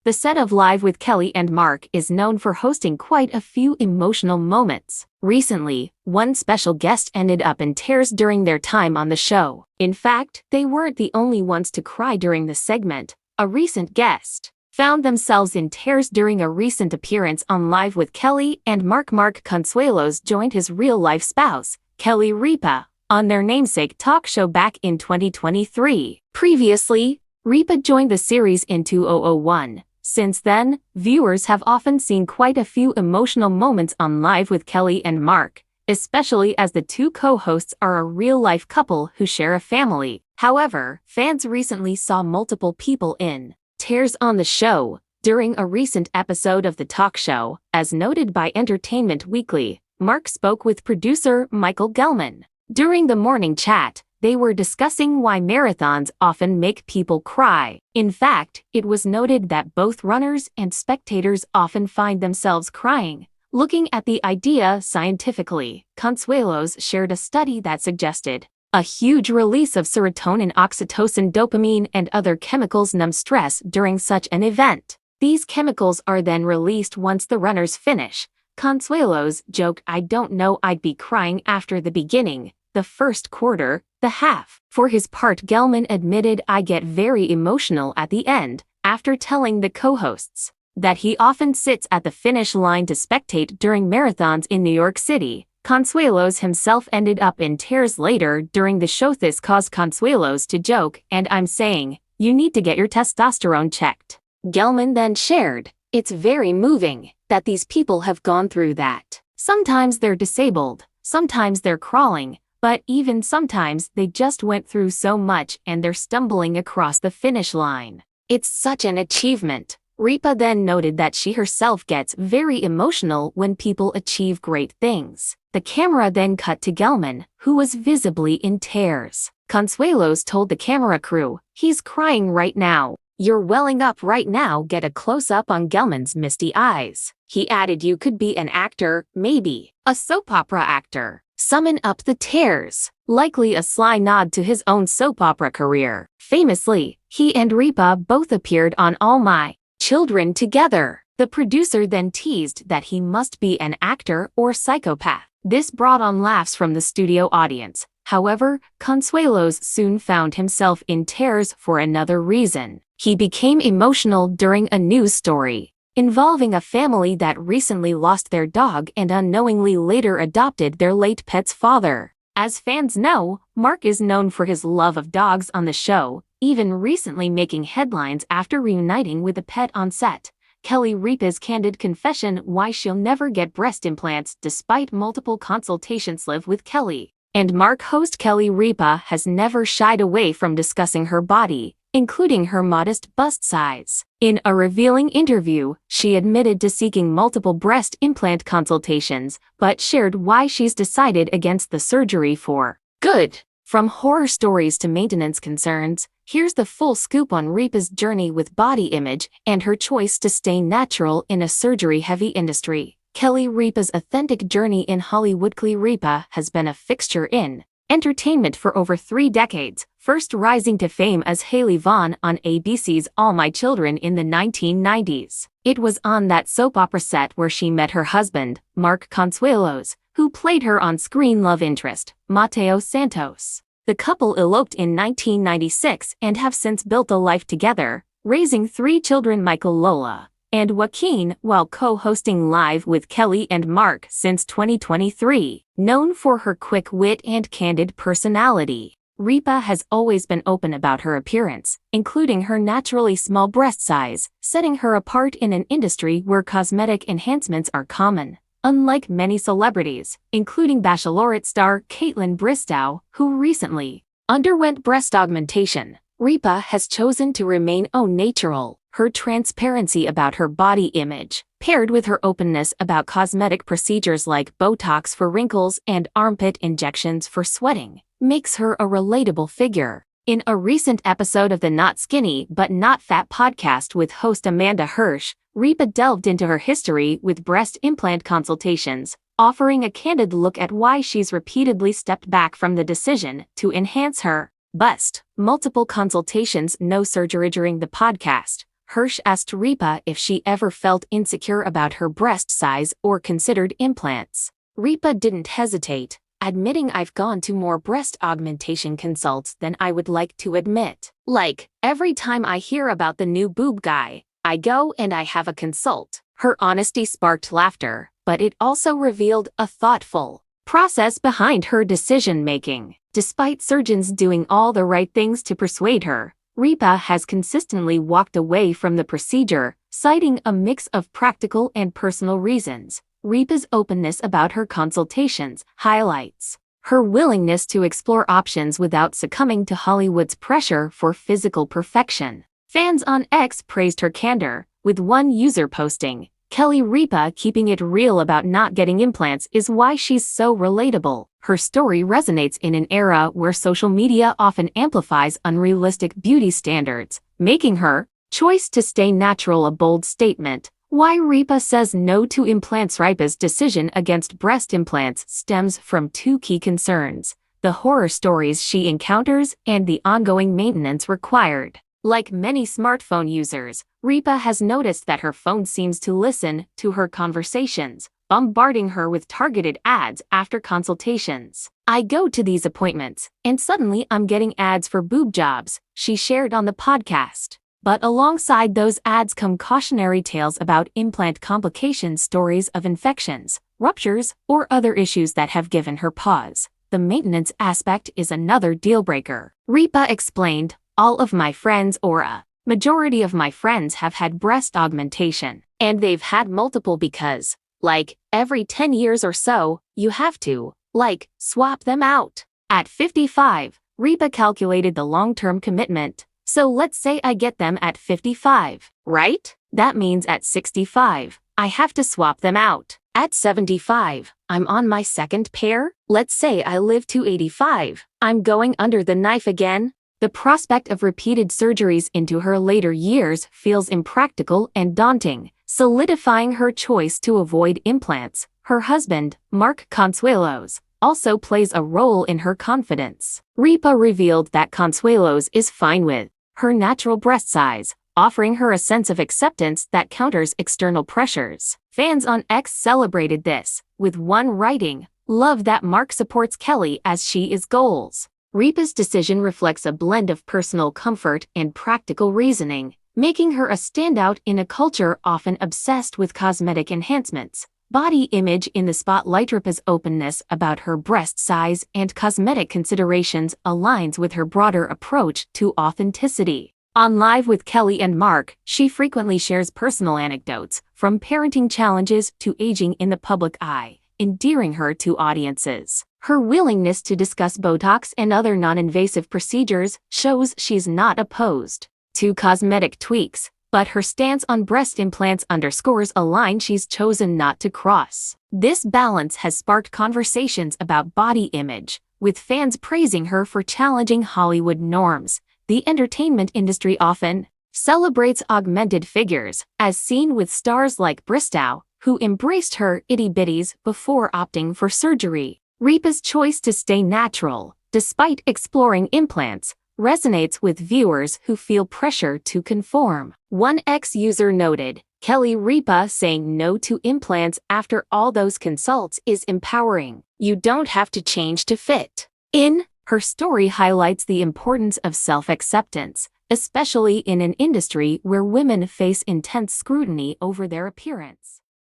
The set of Live with Kelly and Mark is known for hosting quite a few emotional moments. Recently, one special guest ended up in tears during their time on the show. In fact, they weren't the only ones to cry during the segment. A recent guest found themselves in tears during a recent appearance on Live with Kelly and Mark. Mark Consuelos joined his real-life spouse, Kelly Ripa, on their namesake talk show back in 2023. Previously, Ripa joined the series in 2001. Since then, viewers have often seen quite a few emotional moments on Live with Kelly and Mark, especially as the two co-hosts are a real-life couple who share a family. However, fans recently saw multiple people in tears on the show. During a recent episode of the talk show, as noted by Entertainment Weekly, Mark spoke with producer Michael Gelman. During the morning chat, they were discussing why marathons often make people cry. In fact, it was noted that both runners and spectators often find themselves crying. Looking at the idea scientifically, Consuelos shared a study that suggested a huge release of serotonin, oxytocin, dopamine, and other chemicals numb stress during such an event. These chemicals are then released once the runners finish. Consuelos joked, "I don't know, I'd be crying after the beginning, the first quarter, the half." For his part, Gelman admitted, "I get very emotional at the end," after telling the co-hosts that he often sits at the finish line to spectate during marathons in New York City. Consuelos himself ended up in tears later during the show. This caused Consuelos to joke, "And I'm saying, you need to get your testosterone checked." Gelman then shared, "It's very moving that these people have gone through that. Sometimes they're disabled, sometimes they're crawling, but even sometimes they just went through so much and they're stumbling across the finish line. It's such an achievement." Ripa then noted that she herself gets very emotional when people achieve great things. The camera then cut to Gelman, who was visibly in tears. Consuelos told the camera crew, "He's crying right now. You're welling up right now." Get a close-up on Gelman's misty eyes. He added, "You could be an actor, maybe a soap opera actor. Summon up the tears." Likely a sly nod to his own soap opera career. Famously, he and Ripa both appeared on All My Children together. The producer then teased that he must be an actor or psychopath. This brought on laughs from the studio audience. However, Consuelos soon found himself in tears for another reason. He became emotional during a news story involving a family that recently lost their dog and unknowingly later adopted their late pet's father. As fans know, Mark is known for his love of dogs on the show, even recently making headlines after reuniting with a pet on set. Kelly Ripa's candid confession why she'll never get breast implants despite multiple consultations. Live with Kelly and Mark host Kelly Ripa has never shied away from discussing her body, including her modest bust size. In a revealing interview, she admitted to seeking multiple breast implant consultations, but shared why she's decided against the surgery for good. From horror stories to maintenance concerns, here's the full scoop on Ripa's journey with body image and her choice to stay natural in a surgery-heavy industry. Kelly Ripa's authentic journey in Hollywood. Kelly Ripa has been a fixture in entertainment for over 3 decades, first rising to fame as Haley Vaughn on ABC's All My Children in the 1990s. It was on that soap opera set where she met her husband, Mark Consuelos, who played her on-screen love interest, Mateo Santos. The couple eloped in 1996 and have since built a life together, raising 3 children, Michael, Lola, and Joaquin, while co-hosting Live with Kelly and Mark since 2023. Known for her quick wit and candid personality, Ripa has always been open about her appearance, including her naturally small breast size, setting her apart in an industry where cosmetic enhancements are common. Unlike many celebrities, including Bachelorette star Caitlyn Bristow, who recently underwent breast augmentation, Ripa has chosen to remain au natural. Her transparency about her body image, paired with her openness about cosmetic procedures like Botox for wrinkles and armpit injections for sweating, makes her a relatable figure. In a recent episode of the Not Skinny But Not Fat podcast with host Amanda Hirsch, Ripa delved into her history with breast implant consultations, offering a candid look at why she's repeatedly stepped back from the decision to enhance her bust. Multiple consultations, no surgery. During the podcast, Hirsch asked Ripa if she ever felt insecure about her breast size or considered implants. Ripa didn't hesitate, admitting, "I've gone to more breast augmentation consults than I would like to admit. Like, every time I hear about the new boob guy, I go and I have a consult." Her honesty sparked laughter, but it also revealed a thoughtful process behind her decision-making. Despite surgeons doing all the right things to persuade her, Ripa has consistently walked away from the procedure, citing a mix of practical and personal reasons. Ripa's openness about her consultations highlights her willingness to explore options without succumbing to Hollywood's pressure for physical perfection. Fans on X praised her candor, with one user posting, "Kelly Ripa keeping it real about not getting implants is why she's so relatable." Her story resonates in an era where social media often amplifies unrealistic beauty standards, making her choice to stay natural a bold statement. Why Ripa says no to implants. Ripa's decision against breast implants stems from two key concerns: the horror stories she encounters and the ongoing maintenance required. Like many smartphone users, Ripa has noticed that her phone seems to listen to her conversations, bombarding her with targeted ads after consultations. "I go to these appointments, and suddenly I'm getting ads for boob jobs," she shared on the podcast. But alongside those ads come cautionary tales about implant complications, stories of infections, ruptures, or other issues that have given her pause. The maintenance aspect is another deal-breaker. Ripa explained, "All of my friends, or a majority of my friends, have had breast augmentation, and they've had multiple because, like, every 10 years or so, you have to, like, swap them out." At 55, Ripa calculated the long-term commitment. "So let's say I get them at 55, right? That means at 65, I have to swap them out. At 75, I'm on my second pair? Let's say I live to 85, I'm going under the knife again." The prospect of repeated surgeries into her later years feels impractical and daunting, solidifying her choice to avoid implants. Her husband, Mark Consuelos, also plays a role in her confidence. Ripa revealed that Consuelos is fine with her natural breast size, offering her a sense of acceptance that counters external pressures. Fans on X celebrated this, with one writing, "Love that Mark supports Kelly as she is goals." Ripa's decision reflects a blend of personal comfort and practical reasoning, making her a standout in a culture often obsessed with cosmetic enhancements. Body image in the spotlight. Ripa's openness about her breast size and cosmetic considerations aligns with her broader approach to authenticity. On Live with Kelly and Mark, she frequently shares personal anecdotes, from parenting challenges to aging in the public eye, endearing her to audiences. Her willingness to discuss Botox and other non-invasive procedures shows she's not opposed to cosmetic tweaks, but her stance on breast implants underscores a line she's chosen not to cross. This balance has sparked conversations about body image, with fans praising her for challenging Hollywood norms. The entertainment industry often celebrates augmented figures, as seen with stars like Bristow, who embraced her itty-bitties before opting for surgery. Ripa's choice to stay natural, despite exploring implants, resonates with viewers who feel pressure to conform. One X user noted, "Kelly Ripa saying no to implants after all those consults is empowering. You don't have to change to fit in." Her story highlights the importance of self-acceptance, especially in an industry where women face intense scrutiny over their appearance.